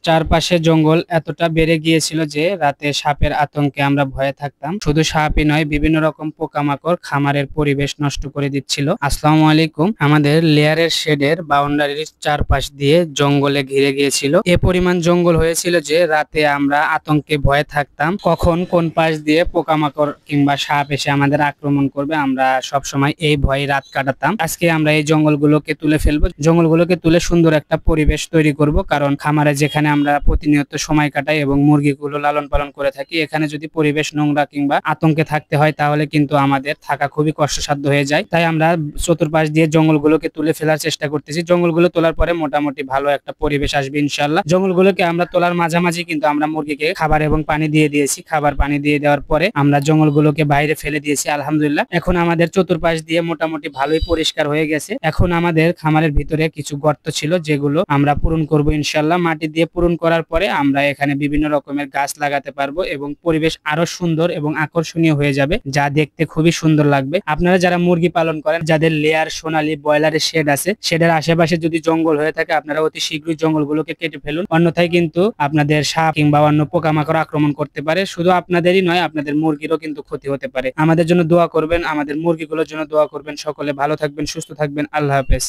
চারপাশে জঙ্গল এতটা বেড়ে গিয়েছিল যে রাতে সাপের আতঙ্কে আমরা ভয়ে থাকতাম। শুধু সাপই নয়, বিভিন্ন রকম পোকামাকড় খামারের পরিবেশ নষ্ট করে দিচ্ছিল। আসসালামু আলাইকুম। আমাদের লেয়ারের শেডের বাউন্ডারির চারপাশ দিয়ে জঙ্গলে ঘিরে গিয়েছিল। এ পরিমাণ জঙ্গল হয়েছিল যে রাতে আমরা আতঙ্কে ভয়ে থাকতাম, কখন কোন পাশ দিয়ে পোকামাকড় কিংবা সাপ এসে আমাদের আক্রমণ করবে। আমরা সব সময় এই ভয়ে রাত কাটাতাম। আজকে আমরা এই জঙ্গলগুলোকে তুলে ফেলবো, জঙ্গলগুলোকে তুলে সুন্দর একটা পরিবেশ তৈরি করব। কারণ খামারে যেখানে আমরা প্রতিনিয়ত সময় কাটাই এবং মুরগিগুলো লালন পালন করে থাকি, এখানে যদি পরিবেশ নোংরা কিংবা আতঙ্কে থাকতে হয় তাহলে কিন্তু আমাদের থাকা খুবই কষ্টসাধ্য হয়ে যায়। তাই আমরা চতুর্পাশ দিয়ে জঙ্গলগুলোকে তুলে ফেলার চেষ্টা করতেছি। জঙ্গলগুলো তোলার পরে মোটামুটি ভালো একটা পরিবেশ আসবে ইনশাআল্লাহ। জঙ্গলগুলোকে আমরা তোলার মাঝামাঝি কিন্তু আমরা মুরগিকে খাবার এবং পানি দিয়ে দিয়েছি। খাবার পানি দিয়ে দেওয়ার পরে আমরা জঙ্গলগুলোকে বাইরে ফেলে দিয়েছি আলহামদুলিল্লাহ। এখন আমাদের চতুর্পাশ দিয়ে মোটামুটি ভালোই পরিষ্কার হয়ে গেছে। এখন আমাদের খামারের ভিতরে কিছু গর্ত ছিল যেগুলো আমরা পূরণ করব ইনশাআল্লাহ। মাটি দিয়ে পূরণ করার পরে আমরা এখানে বিভিন্ন রকমের গাছ লাগাতে পারবো এবং পরিবেশ আরো সুন্দর এবং আকর্ষণীয় হয়ে যাবে, যা দেখতে খুবই সুন্দর লাগবে। আপনারা যারা মুরগি পালন করেন, যাদের লেয়ার সোনালী ব্রয়লারের শেড আছে, শেডের আশেপাশে যদি জঙ্গল হয়ে থাকে আপনারা অতি শীঘ্রই জঙ্গলগুলোকে কেটে ফেলুন, অন্যথায় কিন্তু আপনাদের সাপ কিংবা অন্য পোকামাকড় আক্রমণ করতে পারে। শুধু আপনাদেরই নয়, আপনাদের মুরগিরও কিন্তু ক্ষতি হতে পারে। আমাদের জন্য দোয়া করবেন, আমাদের মুরগিগুলোর জন্য দোয়া করবেন। সকলে ভালো থাকবেন, সুস্থ থাকবেন। আল্লাহ হাফেজ।